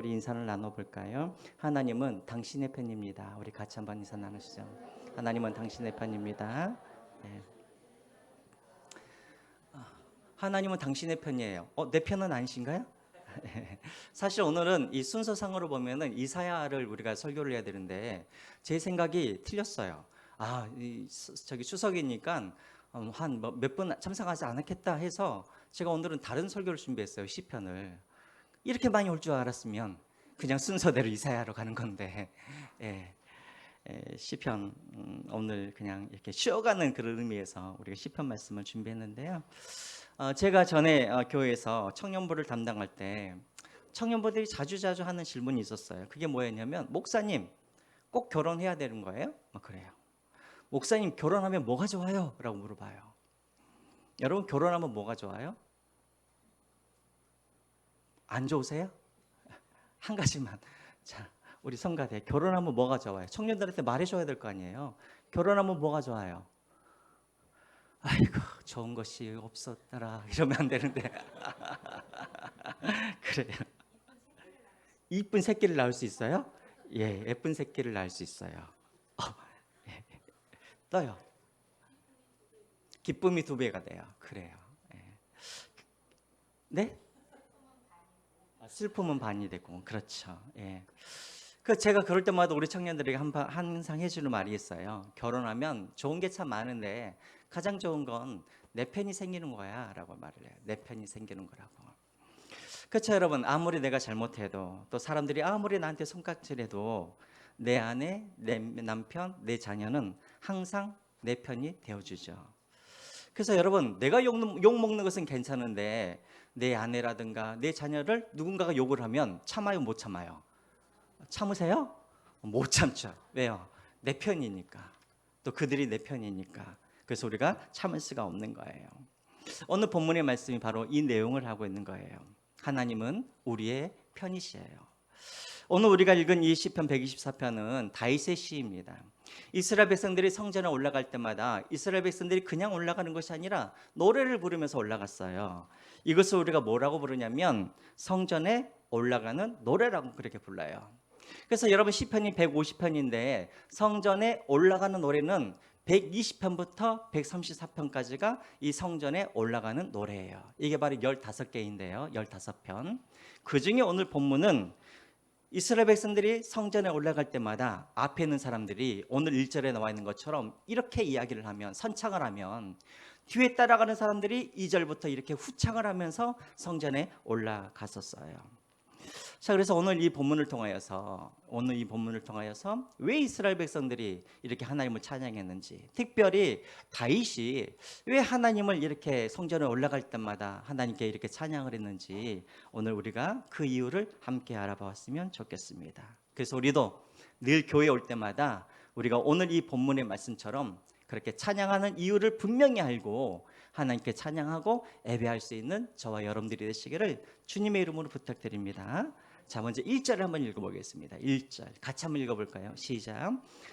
우리 인사를 나눠볼까요? 하나님은 당신의 편입니다. 우리 같이 한번 인사 나누시죠. 하나님은 당신의 편입니다. 네. 하나님은 당신의 편이에요. 내 편은 아니신가요? 사실 오늘은 이 순서상으로 보면은 이사야를 우리가 설교를 해야 되는데 제 생각이 틀렸어요. 저기 추석이니까 한 몇 분 참석하지 않았겠다 해서 제가 오늘은 다른 설교를 준비했어요. 시편을. 이렇게 많이 올 줄 알았으면 그냥 순서대로 이사야로 가는 건데 예, 시편 오늘 그냥 이렇게 쉬어가는 그런 의미에서 우리가 시편 말씀을 준비했는데요. 제가 전에 교회에서 청년부를 담당할 때 청년부들이 자주자주 하는 질문이 있었어요. 그게 뭐였냐면 목사님 꼭 결혼해야 되는 거예요? 그래요. 목사님 결혼하면 뭐가 좋아요? 라고 물어봐요. 여러분 결혼하면 뭐가 좋아요? 안 좋으세요? 한 가지만. 자, 우리 성가대 결혼하면 뭐가 좋아요? 청년들한테 말해줘야 될 거 아니에요. 결혼하면 뭐가 좋아요? 아이고 좋은 것이 없었더라 이러면 안 되는데 그래요. 이쁜 새끼를 낳을 수 있어요? 예, 예쁜 새끼를 낳을 수 있어요. 어, 예. 떠요. 기쁨이 2배가 돼요. 그래요. 예. 네? 슬픔은 반이 되고 그렇죠. 예. 제가 그럴 때마다 우리 청년들에게 항상 해주는 말이 있어요. 결혼하면 좋은 게 참 많은데 가장 좋은 건 내 편이 생기는 거야 라고 말을 해요. 내 편이 생기는 거라고. 그렇죠 여러분. 아무리 내가 잘못해도 또 사람들이 아무리 나한테 손깍질해도 내 아내, 내 남편, 내 자녀는 항상 내 편이 되어주죠. 그래서 여러분 내가 욕 먹는 것은 괜찮은데 내 아내라든가 내 자녀를 누군가가 욕을 하면 참아요 못 참아요? 참으세요? 못 참죠. 왜요? 내 편이니까. 또 그들이 내 편이니까. 그래서 우리가 참을 수가 없는 거예요. 오늘 본문의 말씀이 바로 이 내용을 하고 있는 거예요. 하나님은 우리의 편이시에요. 오늘 우리가 읽은 이 시편 124편은 다윗의 시입니다. 이스라엘 백성들이 성전에 올라갈 때마다 이스라엘 백성들이 그냥 올라가는 것이 아니라 노래를 부르면서 올라갔어요. 이것을 우리가 뭐라고 부르냐면 성전에 올라가는 노래라고 그렇게 불러요. 그래서 여러분 시편이 150편인데 성전에 올라가는 노래는 120편부터 134편까지가 이 성전에 올라가는 노래예요. 이게 바로 15개인데요. 15편. 그중에 오늘 본문은 이스라엘 백성들이 성전에 올라갈 때마다 앞에 있는 사람들이 오늘 1절에 나와 있는 것처럼 이렇게 이야기를 하면 선창을 하면 뒤에 따라가는 사람들이 2절부터 이렇게 후창을 하면서 성전에 올라갔었어요. 자, 그래서 오늘 이 본문을 통하여서 왜 이스라엘 백성들이 이렇게 하나님을 찬양했는지, 특별히 다윗이 왜 하나님을 이렇게 성전에 올라갈 때마다 하나님께 이렇게 찬양을 했는지 오늘 우리가 그 이유를 함께 알아봤으면 좋겠습니다. 그래서 우리도 늘 교회 올 때마다 우리가 오늘 이 본문의 말씀처럼 그렇게 찬양하는 이유를 분명히 알고 하나님께 찬양하고 예배할 수 있는 저와 여러분들이 되시기를 주님의 이름으로 부탁드립니다. 자, 먼저 1절을 한번 읽어보겠습니다. 1절 같이 한번 읽어볼까요? 시작.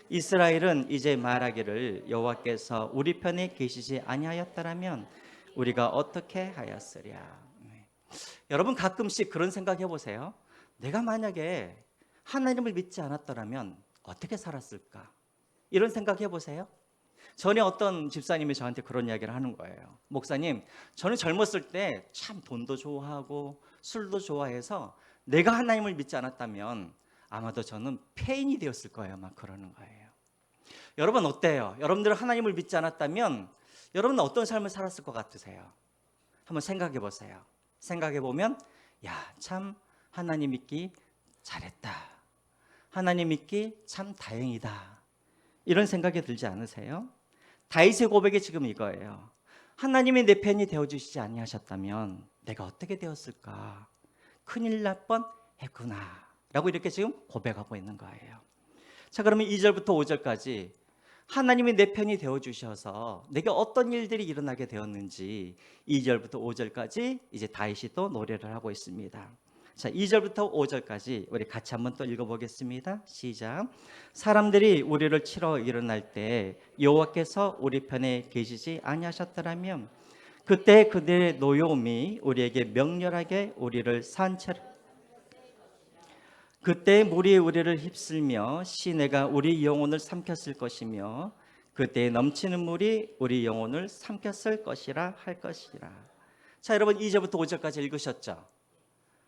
이스라엘은 이제 말하기를 여호와께서 우리 편에 계시지 아니하였다라면 우리가 어떻게 하였으랴. 여러분 가끔씩 그런 생각 해보세요. 내가 만약에 하나님을 믿지 않았더라면 어떻게 살았을까? 이런 생각 해보세요. 전에 어떤 집사님이 저한테 그런 이야기를 하는 거예요. 목사님, 저는 젊었을 때 참 돈도 좋아하고 술도 좋아해서 내가 하나님을 믿지 않았다면 아마도 저는 폐인이 되었을 거예요. 막 그러는 거예요. 여러분 어때요? 여러분들은 하나님을 믿지 않았다면 여러분은 어떤 삶을 살았을 것 같으세요? 한번 생각해 보세요. 생각해 보면 참 하나님 믿기 잘했다. 하나님 믿기 참 다행이다. 이런 생각이 들지 않으세요? 다윗의 고백이 지금 이거예요. 하나님이 내 편이 되어주시지 아니하셨다면 내가 어떻게 되었을까? 큰일 날 뻔했구나 라고 이렇게 지금 고백하고 있는 거예요. 자, 그러면 2절부터 5절까지 하나님이 내 편이 되어주셔서 내게 어떤 일들이 일어나게 되었는지 2절부터 5절까지 이제 다윗이 또 노래를 하고 있습니다. 자, 2절부터 5절까지 우리 같이 한번 또 읽어보겠습니다. 시작. 사람들이 우리를 치러 일어날 때 여호와께서 우리 편에 계시지 아니하셨더라면 그때 그들의 노여움이 우리에게 맹렬하게 우리를 산채로 그때 물이 우리를 휩쓸며 시내가 우리 영혼을 삼켰을 것이며 그때 넘치는 물이 우리 영혼을 삼켰을 것이라 할 것이라. 자, 여러분 2절부터 5절까지 읽으셨죠?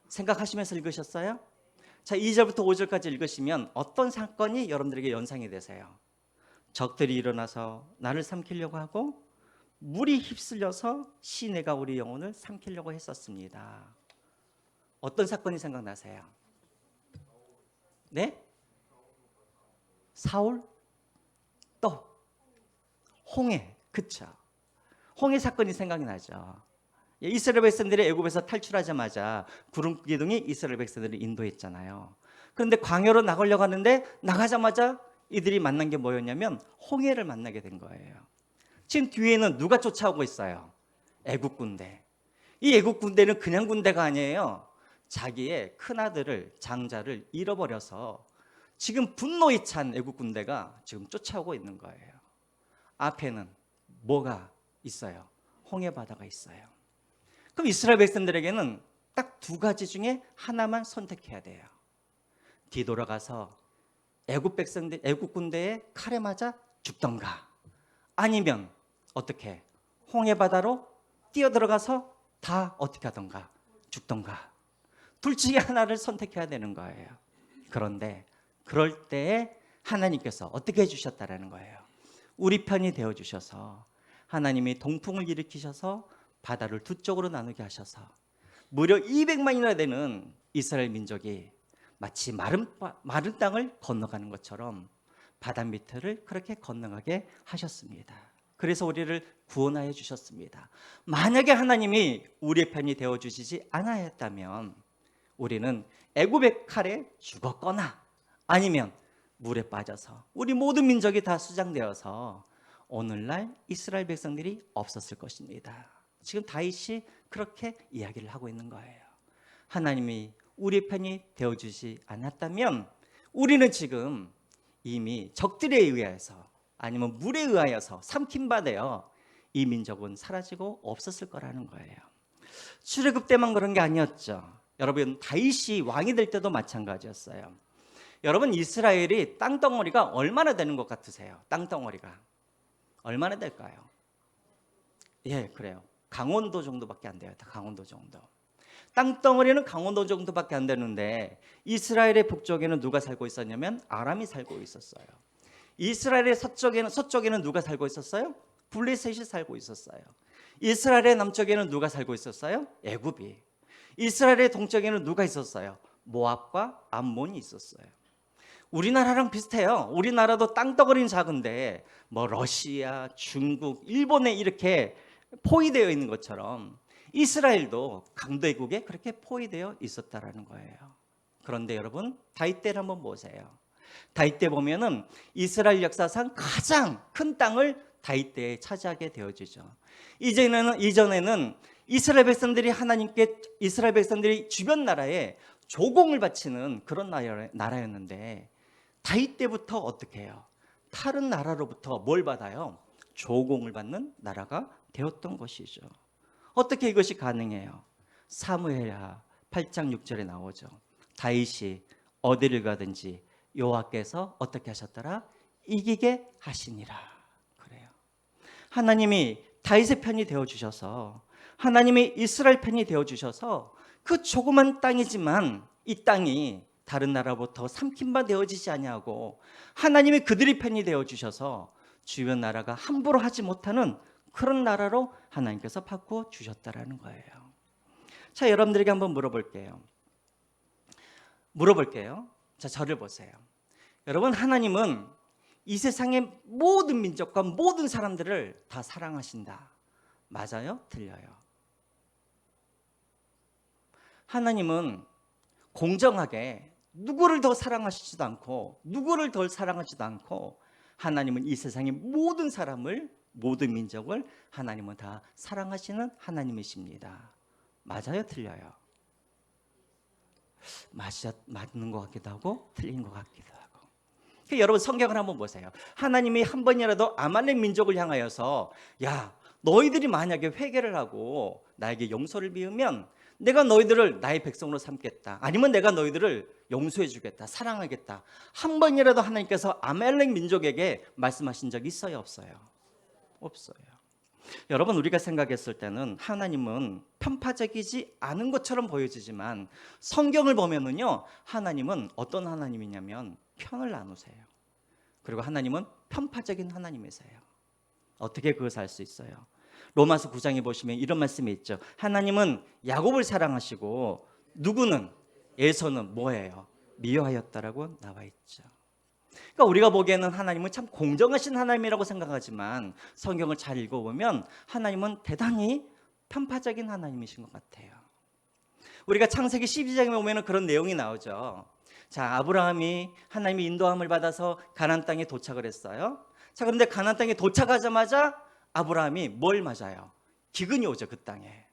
생각하시면서 읽으셨어요? 자, 2절부터 5절까지 읽으시면 어떤 사건이 여러분들에게 연상이 되세요? 적들이 일어나서 나를 삼키려고 하고 물이 휩쓸려서 시내가 우리 영혼을 삼키려고 했었습니다. 어떤 사건이 생각나세요? 네? 사울? 또 홍해, 그쵸? 홍해 사건이 생각이 나죠. 이스라엘 백성들이 애굽에서 탈출하자마자 구름 기둥이 이스라엘 백성들을 인도했잖아요. 그런데 광야로 나가려고 하는데 나가자마자 이들이 만난 게 뭐였냐면 홍해를 만나게 된 거예요. 지금 뒤에는 누가 쫓아오고 있어요? 애굽 군대. 이 애굽 군대는 그냥 군대가 아니에요. 자기의 큰아들을, 장자를 잃어버려서 지금 분노에 찬 애굽 군대가 지금 쫓아오고 있는 거예요. 앞에는 뭐가 있어요? 홍해 바다가 있어요. 그럼 이스라엘 백성들에게는 딱 두 가지 중에 하나만 선택해야 돼요. 뒤돌아가서 애굽 군대의 칼에 맞아 죽던가, 아니면 어떻게 홍해 바다로 뛰어들어가서 다 어떻게 하던가 죽던가, 둘 중에 하나를 선택해야 되는 거예요. 그런데 그럴 때에 하나님께서 어떻게 해주셨다라는 거예요. 우리 편이 되어주셔서 하나님이 동풍을 일으키셔서 바다를 두 쪽으로 나누게 하셔서 무려 200만이나 되는 이스라엘 민족이 마치 마른 땅을 건너가는 것처럼 바다 밑을 그렇게 건너가게 하셨습니다. 그래서 우리를 구원하여 주셨습니다. 만약에 하나님이 우리의 편이 되어주시지 않았다면 우리는 애굽의 칼에 죽었거나 아니면 물에 빠져서 우리 모든 민족이 다 수장되어서 오늘날 이스라엘 백성들이 없었을 것입니다. 지금 다윗이 그렇게 이야기를 하고 있는 거예요. 하나님이 우리 편이 되어주지 않았다면 우리는 지금 이미 적들에 의해서 아니면 물에 의하여서 삼킴받아요. 이 민족은 사라지고 없었을 거라는 거예요. 출애굽 때만 그런 게 아니었죠. 여러분 다윗이 왕이 될 때도 마찬가지였어요. 여러분 이스라엘이 땅덩어리가 얼마나 되는 것 같으세요? 땅덩어리가 얼마나 될까요? 예, 그래요. 강원도 정도밖에 안 돼요. 강원도 정도. 땅덩어리는 강원도 정도밖에 안 되는데 이스라엘의 북쪽에는 누가 살고 있었냐면 아람이 살고 있었어요. 이스라엘의 서쪽에는 누가 살고 있었어요? 블레셋이 살고 있었어요. 이스라엘의 남쪽에는 누가 살고 있었어요? 애굽이. 이스라엘의 동쪽에는 누가 있었어요? 모압과 암몬이 있었어요. 우리나라랑 비슷해요. 우리나라도 땅덩어리는 작은데 뭐 러시아, 중국, 일본에 이렇게 포위되어 있는 것처럼 이스라엘도 강대국에 그렇게 포위되어 있었다라는 거예요. 그런데 여러분 다윗 때를 한번 보세요. 다윗 때 보면은 이스라엘 역사상 가장 큰 땅을 다윗 때에 차지하게 되어지죠. 이전에는 이스라엘 백성들이 주변 나라에 조공을 바치는 그런 나라였는데 다윗 때부터 어떻게 해요? 다른 나라로부터 뭘 받아요? 조공을 받는 나라가 되었던 것이죠. 어떻게 이것이 가능해요? 사무엘하 8장 6절에 나오죠. 다윗이 어디를 가든지 여호와께서 어떻게 하셨더라? 이기게 하시니라. 그래요. 하나님이 다윗의 편이 되어주셔서 하나님이 이스라엘 편이 되어주셔서 그 조그만 땅이지만 이 땅이 다른 나라부터 삼킴바 되어지지 아니하고 하나님이 그들의 편이 되어주셔서 주변 나라가 함부로 하지 못하는 그런 나라로 하나님께서 바꾸어 주셨다라는 거예요. 자, 여러분들에게 한번 물어볼게요. 자, 저를 보세요. 여러분, 하나님은 이 세상의 모든 민족과 모든 사람들을 다 사랑하신다. 맞아요? 틀려요? 하나님은 공정하게 누구를 더 사랑하시지도 않고 누구를 덜 사랑하지도 않고 하나님은 이 세상의 모든 사람을, 모든 민족을 하나님은 다 사랑하시는 하나님이십니다. 맞아요? 틀려요? 맞는 것 같기도 하고 틀린 것 같기도 하고. 여러분 성경을 한번 보세요. 하나님이 한 번이라도 아말렉 민족을 향하여서 야, 너희들이 만약에 회개를 하고 나에게 용서를 비우면 내가 너희들을 나의 백성으로 삼겠다. 아니면 내가 너희들을 용서해 주겠다. 사랑하겠다. 한 번이라도 하나님께서 아말렉 민족에게 말씀하신 적이 있어요, 없어요? 없어요. 여러분, 우리가 생각했을 때는 하나님은 편파적이지 않은 것처럼 보여지지만 성경을 보면은요, 하나님은 어떤 하나님이냐면 편을 나누세요. 그리고 하나님은 편파적인 하나님이세요. 어떻게 그것을 알 수 있어요? 로마서 9장에 보시면 이런 말씀이 있죠. 하나님은 야곱을 사랑하시고 누구는, 에서는 뭐예요? 미워하였다라고 나와 있죠. 그러니까 우리가 보기에는 하나님은 참 공정하신 하나님이라고 생각하지만 성경을 잘 읽어보면 하나님은 대단히 편파적인 하나님이신 것 같아요. 우리가 창세기 12장에 보면 그런 내용이 나오죠. 자, 아브라함이 하나님의 인도함을 받아서 가나안 땅에 도착을 했어요. 자, 그런데 가나안 땅에 도착하자마자 아브라함이 뭘 맞아요? 기근이 오죠, 그 땅에.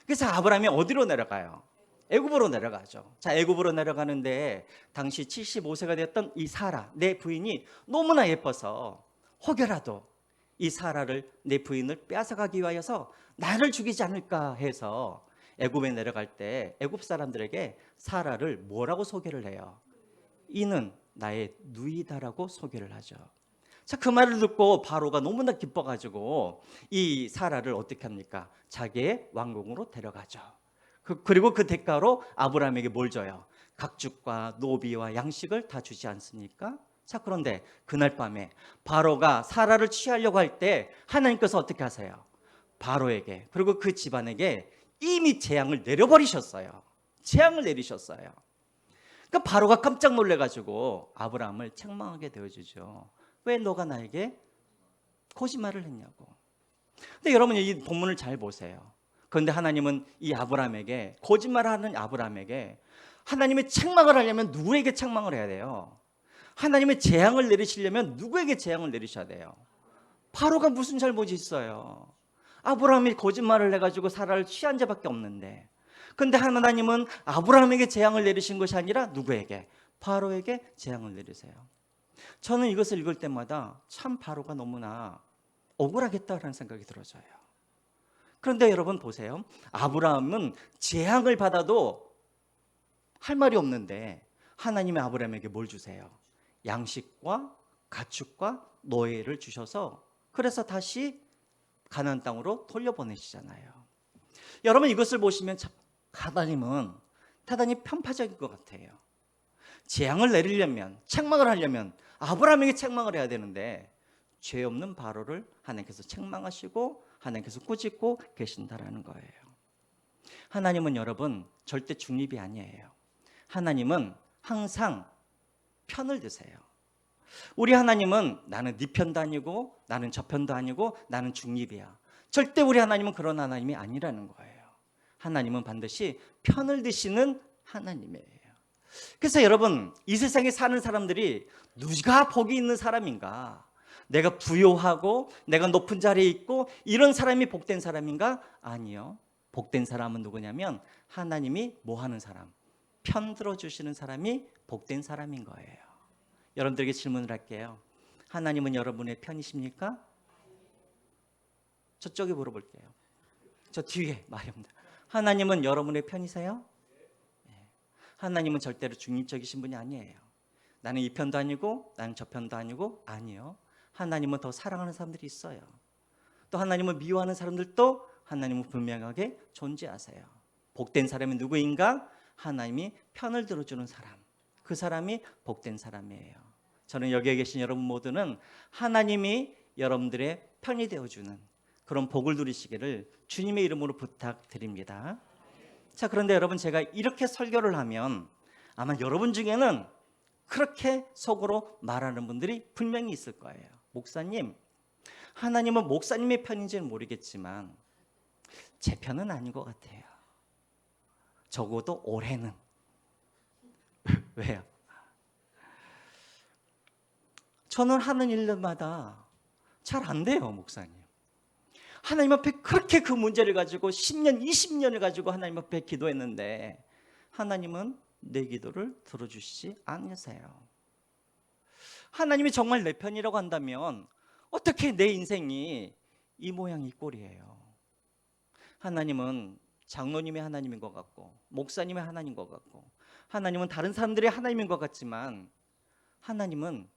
그래서 아브라함이 어디로 내려가요? 애굽으로 내려가죠. 자, 애굽으로 내려가는데 당시 75세가 되었던 이 사라, 내 부인이 너무나 예뻐서 혹여라도 이 사라를, 내 부인을 빼앗아가기 위하여서 나를 죽이지 않을까 해서 애굽에 내려갈 때 애굽 사람들에게 사라를 뭐라고 소개를 해요? 이는 나의 누이다라고 소개를 하죠. 자, 그 말을 듣고 바로가 너무나 기뻐가지고 이 사라를 어떻게 합니까? 자기의 왕궁으로 데려가죠. 그리고 그 대가로 아브라함에게 뭘 줘요? 각축과 노비와 양식을 다 주지 않습니까? 자, 그런데 그날 밤에 바로가 사라를 취하려고 할 때 하나님께서 어떻게 하세요? 바로에게, 그리고 그 집안에게 이미 재앙을 내려버리셨어요. 재앙을 내리셨어요. 그러니까 바로가 깜짝 놀래가지고 아브라함을 책망하게 되어주죠. 왜 너가 나에게 거짓말을 했냐고. 근데 여러분, 이 본문을 잘 보세요. 그런데 하나님은 이 아브라함에게, 거짓말하는 아브라함에게 하나님의 책망을 하려면 누구에게 책망을 해야 돼요? 하나님의 재앙을 내리시려면 누구에게 재앙을 내리셔야 돼요? 바로가 무슨 잘못이 있어요? 아브라함이 거짓말을 해가지고 사라를 취한 자밖에 없는데, 근데 하나님은 아브라함에게 재앙을 내리신 것이 아니라 누구에게? 바로에게 재앙을 내리세요. 저는 이것을 읽을 때마다 참 바로가 너무나 억울하겠다라는 생각이 들어져요. 그런데 여러분 보세요. 아브라함은 재앙을 받아도 할 말이 없는데 하나님의 아브라함에게 뭘 주세요? 양식과 가축과 노예를 주셔서 그래서 다시 가나안 땅으로 돌려보내시잖아요. 여러분, 이것을 보시면 참 하나님은 대단히 편파적인 것 같아요. 재앙을 내리려면, 책망을 하려면 아브라함에게 책망을 해야 되는데 죄 없는 바로를 하나님께서 책망하시고 하나님께서 꾸짖고 계신다라는 거예요. 하나님은 여러분 절대 중립이 아니에요. 하나님은 항상 편을 드세요. 우리 하나님은 나는 네 편도 아니고 나는 저 편도 아니고 나는 중립이야. 절대 우리 하나님은 그런 하나님이 아니라는 거예요. 하나님은 반드시 편을 드시는 하나님이에요. 그래서 여러분, 이 세상에 사는 사람들이 누가 복이 있는 사람인가? 내가 부유하고 내가 높은 자리에 있고 이런 사람이 복된 사람인가? 아니요. 복된 사람은 누구냐면 하나님이 뭐 하는 사람? 편 들어주시는 사람이 복된 사람인 거예요. 여러분들에게 질문을 할게요. 하나님은 여러분의 편이십니까? 저쪽에 물어볼게요. 저 뒤에 말이 없습니다. 하나님은 여러분의 편이세요? 하나님은 절대로 중립적이신 분이 아니에요. 나는 이 편도 아니고 나는 저 편도 아니고, 아니요. 하나님은 더 사랑하는 사람들이 있어요. 또 하나님을 미워하는 사람들도 하나님은 분명하게 존재하세요. 복된 사람이 누구인가? 하나님이 편을 들어주는 사람, 그 사람이 복된 사람이에요. 저는 여기에 계신 여러분 모두는 하나님이 여러분들의 편이 되어주는 그런 복을 누리시기를 주님의 이름으로 부탁드립니다. 자, 그런데 여러분, 제가 이렇게 설교를 하면 아마 여러분 중에는 그렇게 속으로 말하는 분들이 분명히 있을 거예요. 목사님, 하나님은 목사님의 편인지는 모르겠지만 제 편은 아닌 것 같아요. 적어도 올해는. 왜요? 저는 하는 일마다 잘 안 돼요, 목사님. 하나님 앞에 그렇게 그 문제를 가지고 10년, 20년을 가지고 하나님 앞에 기도했는데 하나님은 내 기도를 들어주시지 않으세요. 하나님이 정말 내 편이라고 한다면 어떻게 내 인생이 이 모양 이 꼴이에요? 하나님은 장로님이 하나님인 것 같고 목사님이 하나님인 것 같고 하나님은 다른 사람들이 하나님인 것 같지만 하나님은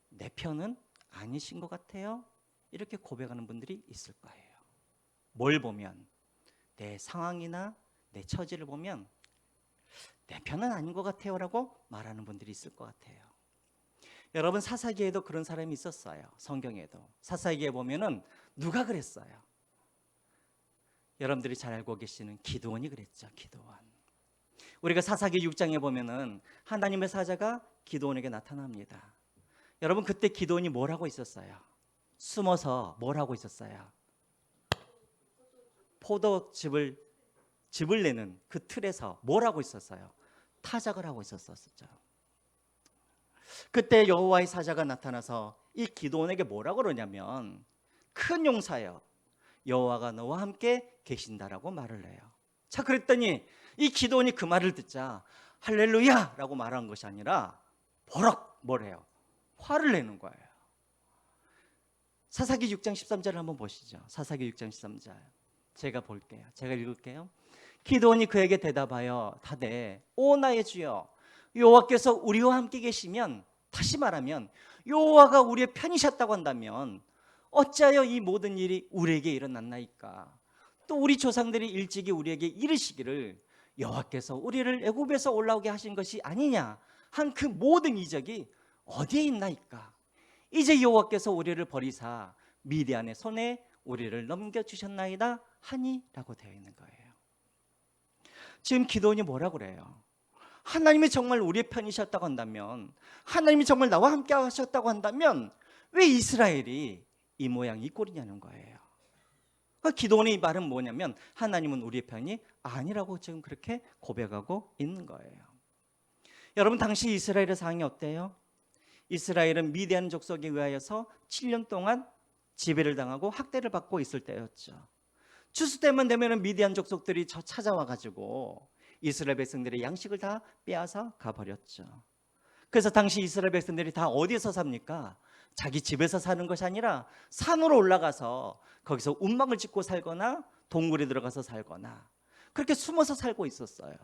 내 편은 아니신 것 같아요. 이렇게 고백하는 분들이 있을 거예요. 뭘 보면? 내 상황이나 내 처지를 보면 내 편은 아닌 것 같아요 라고 말하는 분들이 있을 것 같아요. 여러분, 사사기에도 그런 사람이 있었어요. 성경에도 사사기에 보면은 누가 그랬어요? 여러분들이 잘 알고 계시는 기드온이 그랬죠. 기드온. 우리가 사사기 6장에 보면은 하나님의 사자가 기드온에게 나타납니다. 여러분, 그때 기드온이 뭘 하고 있었어요? 숨어서 뭘 하고 있었어요? 포도즙을 내는 그 틀에서 뭘 하고 있었어요? 타작을 하고 있었죠. 그때 여호와의 사자가 나타나서 이 기드온에게 뭐라고 그러냐면 큰 용사여, 여호와가 너와 함께 계신다라고 말을 해요. 자, 그랬더니 이 기드온이 그 말을 듣자 할렐루야라고 말한 것이 아니라 버럭 뭐래요? 화를 내는 거예요. 사사기 6장 13절을 한번 보시죠. 사사기 6장 13절 제가 볼게요. 제가 읽을게요. 기드온이 그에게 대답하여 다되 오 나의 주여, 여호와께서 우리와 함께 계시면, 다시 말하면 여호와가 우리의 편이셨다고 한다면 어찌하여 이 모든 일이 우리에게 일어났나이까? 또 우리 조상들이 일찍이 우리에게 이르시기를 여호와께서 우리를 애굽에서 올라오게 하신 것이 아니냐 한 그 모든 이적이 어디에 있나이까? 이제 여호와께서 우리를 버리사 미디안의 손에 우리를 넘겨주셨나이다 하니라고 되어 있는 거예요. 지금 기드온이 뭐라고 그래요? 하나님이 정말 우리의 편이셨다고 한다면, 하나님이 정말 나와 함께 하셨다고 한다면 왜 이스라엘이 이 모양 이 꼴이냐는 거예요. 기드온의 말은 뭐냐면 하나님은 우리의 편이 아니라고 지금 그렇게 고백하고 있는 거예요. 여러분, 당시 이스라엘의 상황이 어때요? 이스라엘은 미디안 족속에 의하여서 7년 동안 지배를 당하고 학대를 받고 있을 때였죠. 추수 때만 되면 미디안 족속들이 찾아와 가지고 이스라엘 백성들의 양식을 다 빼앗아 가버렸죠. 그래서 당시 이스라엘 백성들이 다 어디서 삽니까? 자기 집에서 사는 것이 아니라 산으로 올라가서 거기서 움막을 짓고 살거나 동굴에 들어가서 살거나 그렇게 숨어서 살고 있었어요.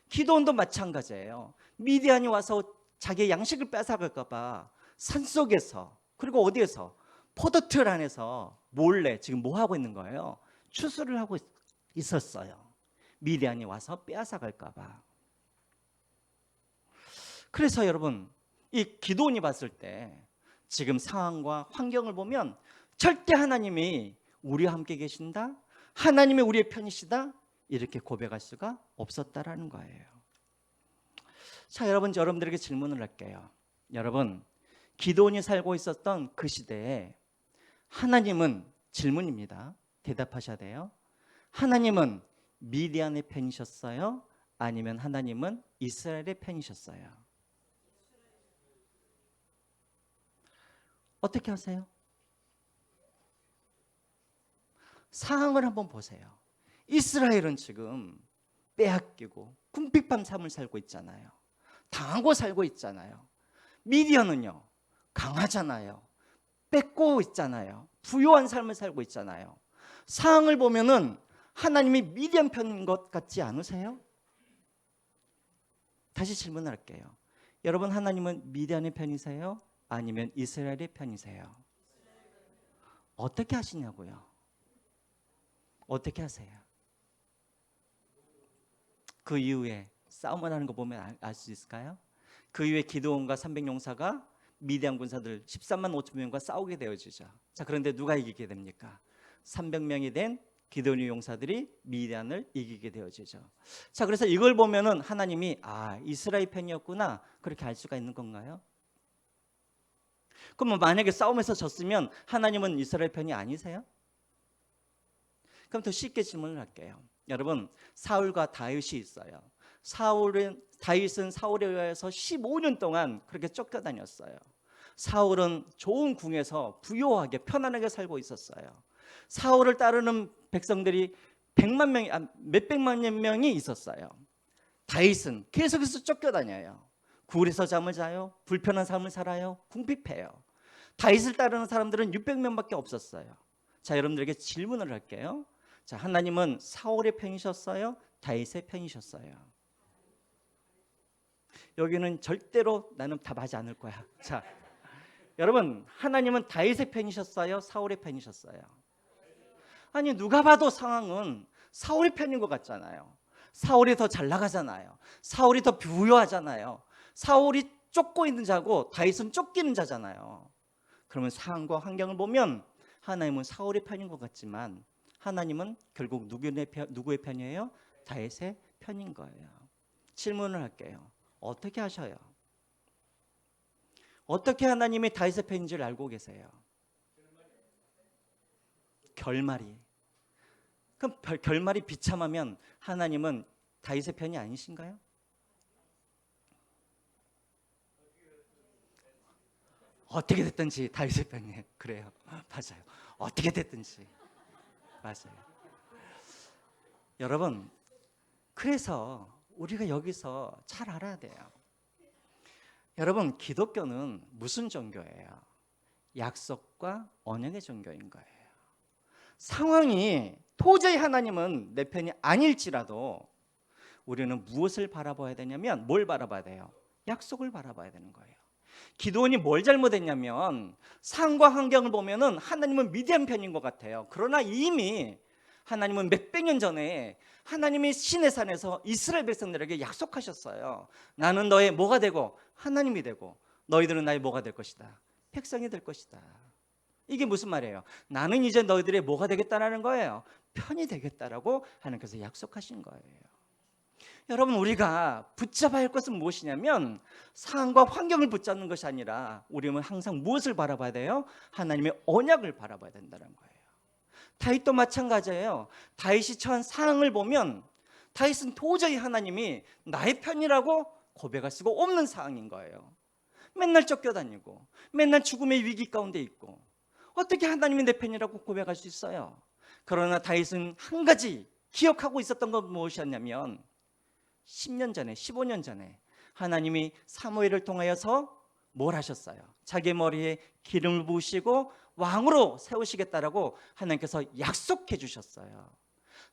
기드온도 마찬가지예요. 미디안이 와서 자기의 양식을 뺏어갈까 봐 산속에서, 그리고 어디에서? 포도틀 안에서 몰래 지금 뭐 하고 있는 거예요? 추수를 하고 있었어요. 미디안이 와서 빼앗아갈까 봐. 그래서 여러분, 이 기드온이 봤을 때 지금 상황과 환경을 보면 절대 하나님이 우리와 함께 계신다, 하나님이 우리의 편이시다, 이렇게 고백할 수가 없었다라는 거예요. 자, 여러분들에게 질문을 할게요. 여러분, 기드온이 살고 있었던 그 시대에 하나님은, 질문입니다. 대답하셔야 돼요. 하나님은 미디안의 편이셨어요? 아니면 하나님은 이스라엘의 편이셨어요? 어떻게 하세요? 상황을 한번 보세요. 이스라엘은 지금 빼앗기고 궁핍한 삶을 살고 있잖아요. 당하고 살고 있잖아요. 미디안은요, 강하잖아요. 뺏고 있잖아요. 부유한 삶을 살고 있잖아요. 상황을 보면은 하나님이 미디안 편인 것 같지 않으세요? 다시 질문을 할게요. 여러분, 하나님은 미디안의 편이세요? 아니면 이스라엘의 편이세요? 어떻게 하시냐고요? 어떻게 하세요? 그 이후에 싸움을 하는 거 보면 알 수 있을까요? 그 이후에 기드온과 300용사가 미디안 군사들 13만 5천 명과 싸우게 되어지죠. 자, 그런데 누가 이기게 됩니까? 300명이 된 기드온의 용사들이 미디안을 이기게 되어지죠. 자, 그래서 이걸 보면은 하나님이 이스라엘 편이었구나, 그렇게 알 수가 있는 건가요? 그럼 만약에 싸움에서 졌으면 하나님은 이스라엘 편이 아니세요? 그럼 더 쉽게 질문을 할게요. 여러분, 사울과 다윗이 있어요. 다윗은 사울에 의해서 15년 동안 그렇게 쫓겨다녔어요. 사울은 좋은 궁에서 부유하게 편안하게 살고 있었어요. 사울을 따르는 백성들이 몇백만 명이 있었어요. 다윗은 계속해서 쫓겨다녀요. 굴에서 잠을 자요. 불편한 삶을 살아요. 궁핍해요. 다윗을 따르는 사람들은 600명밖에 없었어요. 자, 여러분들에게 질문을 할게요. 자, 하나님은 사울의 편이셨어요? 다윗의 편이셨어요? 여기는 절대로 나는 답하지 않을 거야. 자, 여러분, 하나님은 다윗의 편이셨어요? 사울의 편이셨어요? 아니, 누가 봐도 상황은 사울의 편인 것 같잖아요. 사울이 더 잘 나가잖아요. 사울이 더 부유하잖아요. 사울이 쫓고 있는 자고 다윗은 쫓기는 자잖아요. 그러면 상황과 환경을 보면 하나님은 사울의 편인 것 같지만 하나님은 결국 누구의 편이에요? 다윗의 편인 거예요. 질문을 할게요. 어떻게 하셔요? 어떻게 하나님이 다윗의 편인 줄 알고 계세요? 결말이. 그럼 결말이 비참하면 하나님은 다윗의 편이 아니신가요? 어떻게 됐든지 다윗의 편이에요. 그래요. 맞아요. 어떻게 됐든지. 맞아요. 여러분, 그래서 우리가 여기서 잘 알아야 돼요. 여러분, 기독교는 무슨 종교예요? 약속과 언약의 종교인 거예요. 상황이 도저히 하나님은 내 편이 아닐지라도 우리는 무엇을 바라봐야 되냐면 뭘 바라봐야 돼요? 약속을 바라봐야 되는 거예요. 기드온이 뭘 잘못했냐면 상황과 환경을 보면은 하나님은 미디안 편인 것 같아요. 그러나 이미 하나님은 몇백 년 전에 하나님이 시내산에서 이스라엘 백성들에게 약속하셨어요. 나는 너의 뭐가 되고 하나님이 되고 너희들은 나의 뭐가 될 것이다. 백성이 될 것이다. 이게 무슨 말이에요? 나는 이제 너희들의 뭐가 되겠다라는 거예요. 편이 되겠다라고 하나님께서 약속하신 거예요. 여러분, 우리가 붙잡아야 할 것은 무엇이냐면 상황과 환경을 붙잡는 것이 아니라 우리는 항상 무엇을 바라봐야 돼요? 하나님의 언약을 바라봐야 된다는 거예요. 다윗도 마찬가지예요. 다윗이 처한 상황을 보면 다윗은 도저히 하나님이 나의 편이라고 고백할 수가 없는 상황인 거예요. 맨날 쫓겨다니고 맨날 죽음의 위기 가운데 있고 어떻게 하나님이 내 편이라고 고백할 수 있어요? 그러나 다윗은 한 가지 기억하고 있었던 건 무엇이었냐면 10년 전에 15년 전에 하나님이 사무엘을 통하여서 뭘 하셨어요? 자기 머리에 기름을 부으시고 왕으로 세우시겠다라고 하나님께서 약속해 주셨어요.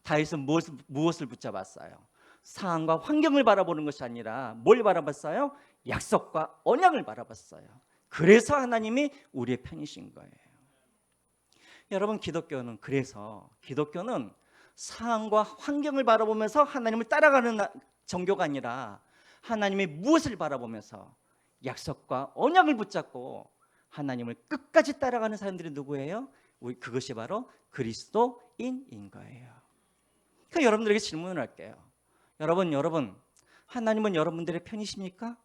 다윗은 무엇을 붙잡았어요? 상황과 환경을 바라보는 것이 아니라 뭘 바라봤어요? 약속과 언약을 바라봤어요. 그래서 하나님이 우리의 편이신 거예요. 여러분, 기독교는 그래서 기독교는 상황과 환경을 바라보면서 하나님을 따라가는 종교가 아니라 하나님이 무엇을 바라보면서 약속과 언약을 붙잡고 하나님을 끝까지 따라가는 사람들이 누구예요? 그것이 바로 그리스도인인 거예요. 그러니까 여러분들에게 질문을 할게요. 여러분, 하나님은 여러분들의 편이십니까?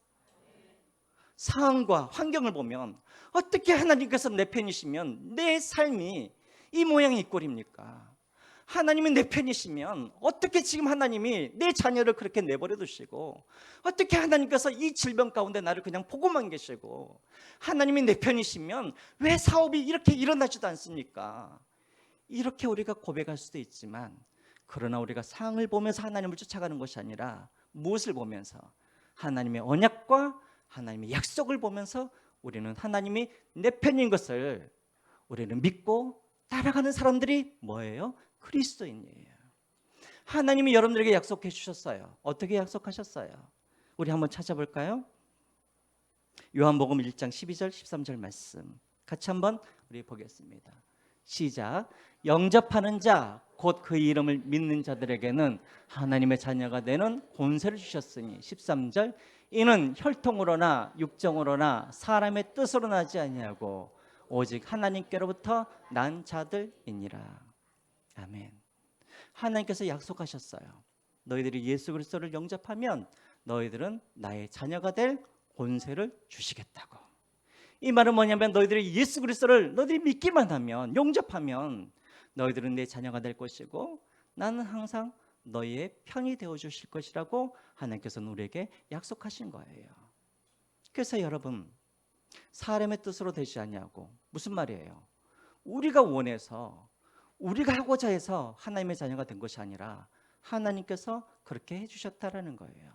상황과 환경을 보면 어떻게 하나님께서 내 편이시면 내 삶이 이 모양이 이 꼴입니까? 하나님이 내 편이시면 어떻게 지금 하나님이 내 자녀를 그렇게 내버려 두시고 어떻게 하나님께서 이 질병 가운데 나를 그냥 보고만 계시고 하나님이 내 편이시면 왜 사업이 이렇게 일어나지도 않습니까? 이렇게 우리가 고백할 수도 있지만 그러나 우리가 상황을 보면서 하나님을 쫓아가는 것이 아니라 무엇을 보면서 하나님의 언약과 하나님의 약속을 보면서 우리는 하나님이 내 편인 것을 우리는 믿고 따라가는 사람들이 뭐예요? 그리스도인이에요. 하나님이 여러분들에게 약속해 주셨어요. 어떻게 약속하셨어요? 우리 한번 찾아볼까요? 요한복음 1장 12절 13절 말씀 같이 한번 우리 보겠습니다. 시작. 영접하는 자 곧 그 이름을 믿는 자들에게는 하나님의 자녀가 되는 권세를 주셨으니 13절 이는 혈통으로나 육정으로나 사람의 뜻으로 나지 아니하고 오직 하나님께로부터 난 자들이니라. 아멘. 하나님께서 약속하셨어요. 너희들이 예수 그리스도를 영접하면 너희들은 나의 자녀가 될 권세를 주시겠다고. 이 말은 뭐냐면 너희들이 예수 그리스도를 너희들이 믿기만 하면 영접하면 너희들은 내 자녀가 될 것이고 나는 항상 너희의 편이 되어 주실 것이라고 하나님께서는 우리에게 약속하신 거예요. 그래서 여러분, 사람의 뜻으로 되지 아니하고 무슨 말이에요? 우리가 원해서 우리가 하고자 해서 하나님의 자녀가 된 것이 아니라 하나님께서 그렇게 해주셨다라는 거예요.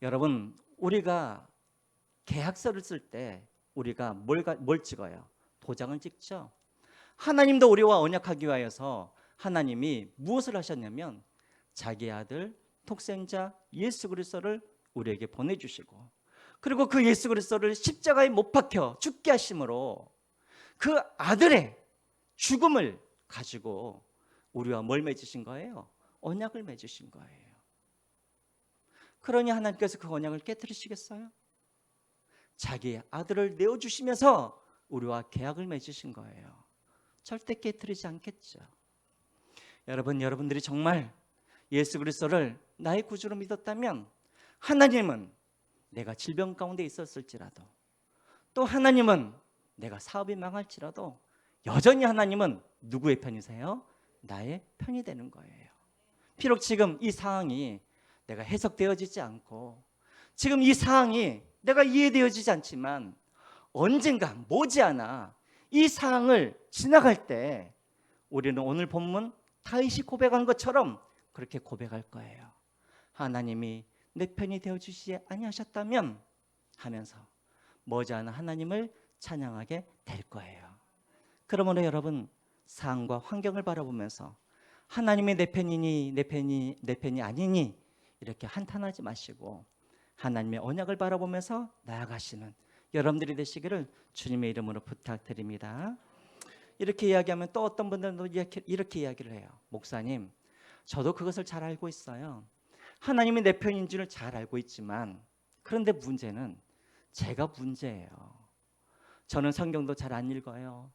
여러분, 우리가 계약서를 쓸 때 우리가 뭘 찍어요? 도장을 찍죠. 하나님도 우리와 언약하기 위하여서 하나님이 무엇을 하셨냐면 자기 아들 독생자 예수 그리스도를 우리에게 보내주시고, 그리고 그 예수 그리스도를 십자가에 못 박혀 죽게 하심으로 그 아들의 죽음을 가지고 우리와 뭘 맺으신 거예요? 언약을 맺으신 거예요. 그러니 하나님께서 그 언약을 깨뜨리시겠어요? 자기의 아들을 내어주시면서 우리와 계약을 맺으신 거예요. 절대 깨뜨리지 않겠죠. 여러분들이 정말 예수 그리스도를 나의 구주로 믿었다면 하나님은 내가 질병 가운데 있었을지라도, 또 하나님은 내가 사업이 망할지라도 여전히 하나님은 누구의 편이세요? 나의 편이 되는 거예요. 비록 지금 이 상황이 내가 해석되어지지 않고, 지금 이 상황이 내가 이해되어지지 않지만 언젠가 머지않아 이 상황을 지나갈 때 우리는 오늘 본문 다윗이 고백한 것처럼 그렇게 고백할 거예요. 하나님이 내 편이 되어주시지 아니하셨다면 하면서 머지않아 하나님을 찬양하게 될 거예요. 그러므로 여러분, 상황과 환경을 바라보면서 하나님이 내 편이니 내 편이 아니니 이렇게 한탄하지 마시고 하나님의 언약을 바라보면서 나아가시는 여러분들이 되시기를 주님의 이름으로 부탁드립니다. 이렇게 이야기하면 또 어떤 분들은 이렇게 이야기를 해요. 목사님, 저도 그것을 잘 알고 있어요. 하나님이 내 편인 줄을 잘 알고 있지만, 그런데 문제는 제가 문제예요. 저는 성경도 잘 안 읽어요.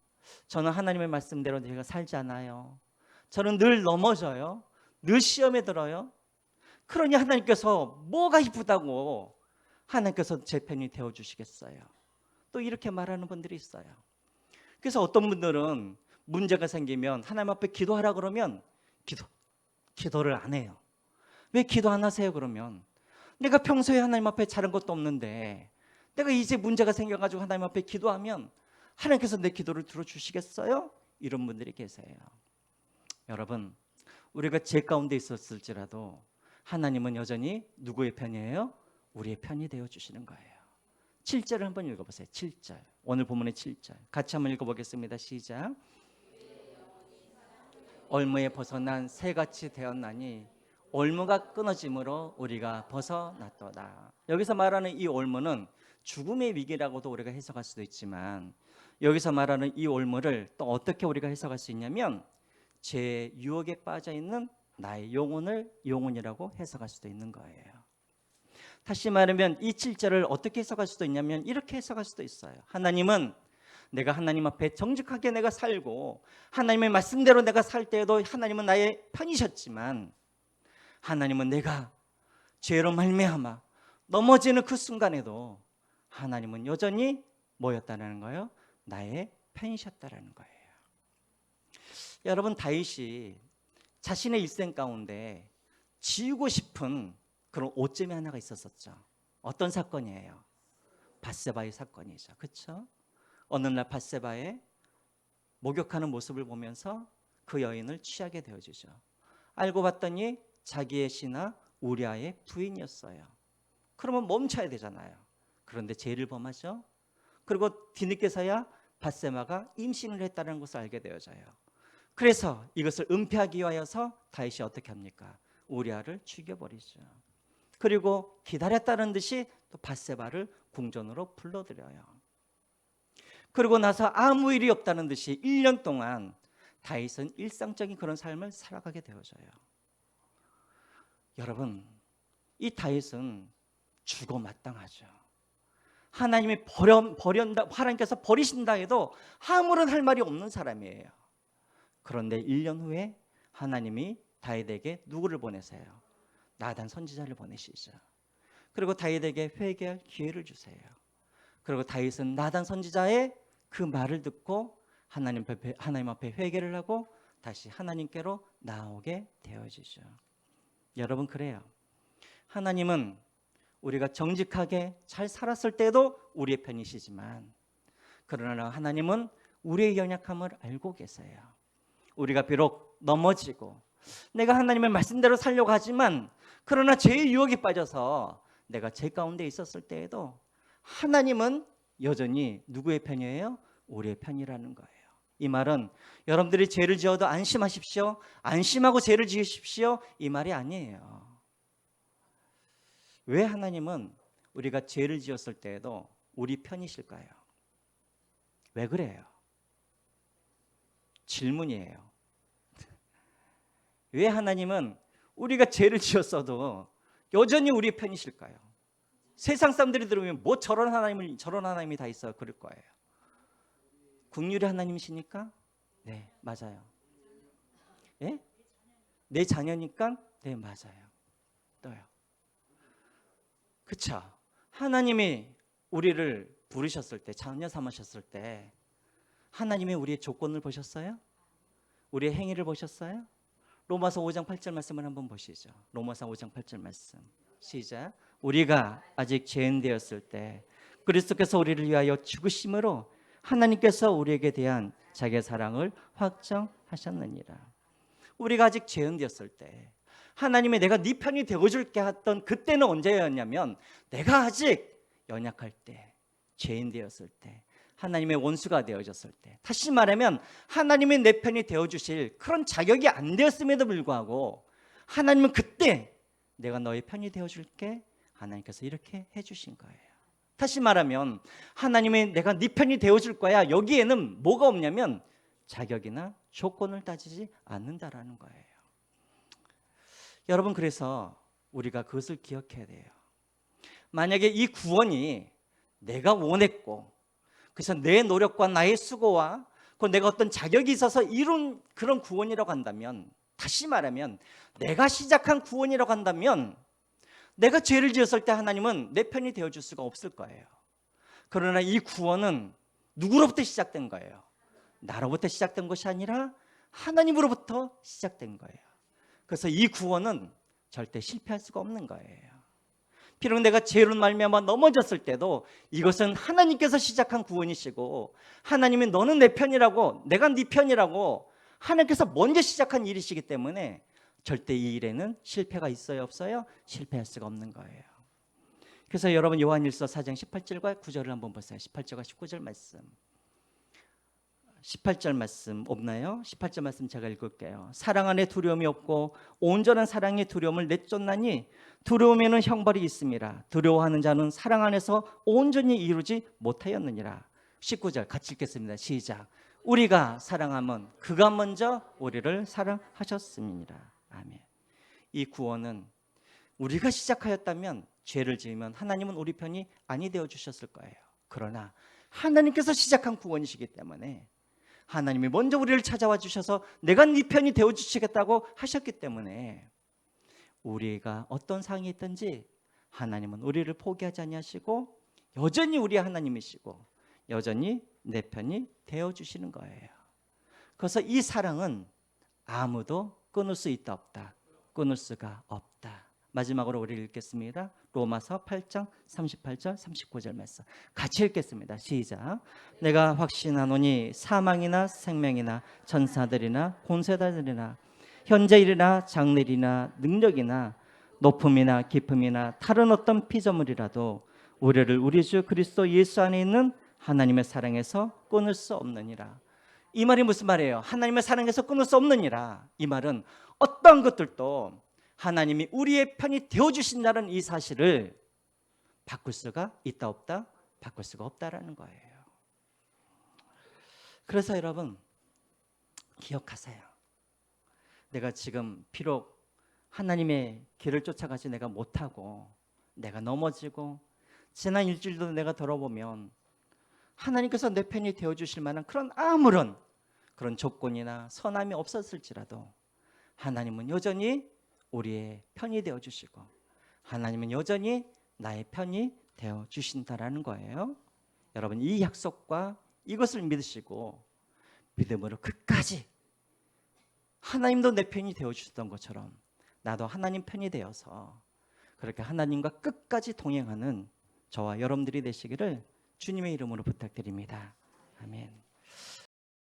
저는 하나님의 말씀대로 제가 살지 않아요. 저는 늘 넘어져요. 늘 시험에 들어요. 그러니 하나님께서 뭐가 이쁘다고 하나님께서 제 편이 되어주시겠어요? 또 이렇게 말하는 분들이 있어요. 그래서 어떤 분들은 문제가 생기면 하나님 앞에 기도하라 그러면 기도를 안 해요. 왜 기도 안 하세요? 그러면 내가 평소에 하나님 앞에 잘한 것도 없는데 내가 이제 문제가 생겨가지고 하나님 앞에 기도하면 하나님께서 내 기도를 들어주시겠어요? 이런 분들이 계세요. 여러분, 우리가 죄 가운데 있었을지라도 하나님은 여전히 누구의 편이에요? 우리의 편이 되어주시는 거예요. 7절을 한번 읽어보세요. 7절, 오늘 본문의 7절 같이 한번 읽어보겠습니다. 시작. 올무에 벗어난 새같이 되었나니 올무가 끊어짐으로 우리가 벗어났도다. 여기서 말하는 이 올무는 죽음의 위기라고도 우리가 해석할 수도 있지만, 여기서 말하는 이 올무를 또 어떻게 우리가 해석할 수 있냐면 죄의 유혹에 빠져 있는 나의 영혼이라고 해석할 수도 있는 거예요. 다시 말하면 이 7절을 어떻게 해석할 수도 있냐면 이렇게 해석할 수도 있어요. 하나님은 내가 하나님 앞에 정직하게 내가 살고 하나님의 말씀대로 내가 살 때에도 하나님은 나의 편이셨지만, 하나님은 내가 죄로 말미암아 넘어지는 그 순간에도 하나님은 여전히 뭐였다는 거예요? 나의 편이셨다라는 거예요. 여러분, 다윗이 자신의 일생 가운데 지우고 싶은 그런 오점이 하나가 있었었죠. 어떤 사건이에요? 밧세바의 사건이죠. 그렇죠? 어느 날 밧세바의 목욕하는 모습을 보면서 그 여인을 취하게 되어지죠. 알고 봤더니 자기의 신하 우리아의 부인이었어요. 그러면 멈춰야 되잖아요. 그런데 죄를 범하죠. 그리고 뒤늦게서야 밧세바가 임신을 했다는 것을 알게 되어져요. 그래서 이것을 은폐하기 위하여서 다윗이 어떻게 합니까? 우리아를 죽여버리죠. 그리고 기다렸다는 듯이 또 밧세바를 궁전으로 불러들여요. 그리고 나서 아무 일이 없다는 듯이 1년 동안 다윗은 일상적인 그런 삶을 살아가게 되어져요. 여러분, 이 다윗은 죽어 마땅하죠. 하나님이 하나님께서 버리신다 해도 아무런 할 말이 없는 사람이에요. 그런데 1년 후에 하나님이 다윗에게 누구를 보내세요? 나단 선지자를 보내시죠. 그리고 다윗에게 회개할 기회를 주세요. 그리고 다윗은 나단 선지자의 그 말을 듣고 하나님 앞에 회개를 하고 다시 하나님께로 나오게 되어지죠. 여러분, 그래요. 하나님은 우리가 정직하게 잘 살았을 때도 우리의 편이시지만, 그러나 하나님은 우리의 연약함을 알고 계세요. 우리가 비록 넘어지고 내가 하나님의 말씀대로 살려고 하지만, 그러나 죄의 유혹에 빠져서 내가 죄 가운데 있었을 때에도 하나님은 여전히 누구의 편이에요? 우리의 편이라는 거예요. 이 말은 여러분들이 죄를 지어도 안심하십시오, 안심하고 죄를 지으십시오, 이 말이 아니에요. 왜 하나님은 우리가 죄를 지었을 때에도 우리 편이실까요? 왜 그래요? 질문이에요. 왜 하나님은 우리가 죄를 지었어도 여전히 우리 편이실까요? 세상 사람들이 들으면 뭐 저런 하나님이 다 있어 그럴 거예요. 긍휼의 하나님이시니까? 네, 맞아요. 예? 내 자녀니까? 네, 맞아요. 또요. 그쵸? 하나님이 우리를 부르셨을 때, 자녀 삼으셨을 때 하나님이 우리의 조건을 보셨어요? 우리의 행위를 보셨어요? 로마서 5장 8절 말씀을 한번 보시죠. 로마서 5장 8절 말씀 시작. 우리가 아직 죄인 되었을 때 그리스도께서 우리를 위하여 죽으심으로 하나님께서 우리에게 대한 자기의 사랑을 확정하셨느니라. 우리가 아직 죄인 되었을 때 하나님이 내가 네 편이 되어줄게 했던 그때는 언제였냐면 내가 아직 연약할 때, 죄인 되었을 때, 하나님의 원수가 되어졌을 때, 다시 말하면 하나님의 내 편이 되어주실 그런 자격이 안 되었음에도 불구하고 하나님은 그때 내가 너의 편이 되어줄게, 하나님께서 이렇게 해주신 거예요. 다시 말하면 하나님이 내가 네 편이 되어줄 거야, 여기에는 뭐가 없냐면 자격이나 조건을 따지지 않는다라는 거예요. 여러분, 그래서 우리가 그것을 기억해야 돼요. 만약에 이 구원이 내가 원했고 그래서 내 노력과 나의 수고와 내가 어떤 자격이 있어서 이룬 그런 구원이라고 한다면, 다시 말하면 내가 시작한 구원이라고 한다면 내가 죄를 지었을 때 하나님은 내 편이 되어줄 수가 없을 거예요. 그러나 이 구원은 누구로부터 시작된 거예요? 나로부터 시작된 것이 아니라 하나님으로부터 시작된 거예요. 그래서 이 구원은 절대 실패할 수가 없는 거예요. 비록 내가 죄로 말미암아 넘어졌을 때도 이것은 하나님께서 시작한 구원이시고, 하나님이 너는 내 편이라고, 내가 네 편이라고 하나님께서 먼저 시작한 일이시기 때문에 절대 이 일에는 실패가 있어요, 없어요? 실패할 수가 없는 거예요. 그래서 여러분 요한일서 4장 18절과 9절을 한번 보세요. 18절과 19절 말씀. 18절 말씀 없나요? 18절 말씀 제가 읽을게요. 사랑 안에 두려움이 없고 온전한 사랑의 두려움을 내쫓나니 두려움에는 형벌이 있음이라. 두려워하는 자는 사랑 안에서 온전히 이루지 못하였느니라. 19절 같이 읽겠습니다. 시작. 우리가 사랑하면 그가 먼저 우리를 사랑하셨음이니라. 아멘. 이 구원은 우리가 시작하였다면, 죄를 지으면 하나님은 우리 편이 아니 되어 주셨을 거예요. 그러나 하나님께서 시작한 구원이시기 때문에 하나님이 먼저 우리를 찾아와 주셔서 내가 네 편이 되어 주시겠다고 하셨기 때문에 우리가 어떤 상황이 있든지 하나님은 우리를 포기하지 아니하시고 여전히 우리의 하나님이시고 여전히 내 편이 되어 주시는 거예요. 그래서 이 사랑은 아무도 끊을 수 있다 없다, 끊을 수가 없다. 마지막으로 우리 읽겠습니다. 로마서 8장 38절 39절 말씀 같이 읽겠습니다. 시작. 내가 확신하노니 사망이나 생명이나 천사들이나 권세자들이나 현재 일이나 장래일이나 능력이나 높음이나 깊음이나 다른 어떤 피조물이라도 우리를 우리 주 그리스도 예수 안에 있는 하나님의 사랑에서 끊을 수 없느니라. 이 말이 무슨 말이에요? 하나님의 사랑에서 끊을 수 없느니라. 이 말은 어떤 것들도 하나님이 우리의 편이 되어주신다는 이 사실을 바꿀 수가 있다 없다? 바꿀 수가 없다라는 거예요. 그래서 여러분 기억하세요. 내가 지금 비록 하나님의 길을 쫓아가지 내가 못하고 내가 넘어지고 지난 일주일도 내가 돌아보면 하나님께서 내 편이 되어주실 만한 그런 아무런 그런 조건이나 선함이 없었을지라도 하나님은 여전히 우리의 편이 되어주시고 하나님은 여전히 나의 편이 되어주신다라는 거예요. 여러분 이 약속과 이것을 믿으시고 믿음으로 끝까지 하나님도 내 편이 되어주셨던 것처럼 나도 하나님 편이 되어서 그렇게 하나님과 끝까지 동행하는 저와 여러분들이 되시기를 주님의 이름으로 부탁드립니다. 아멘.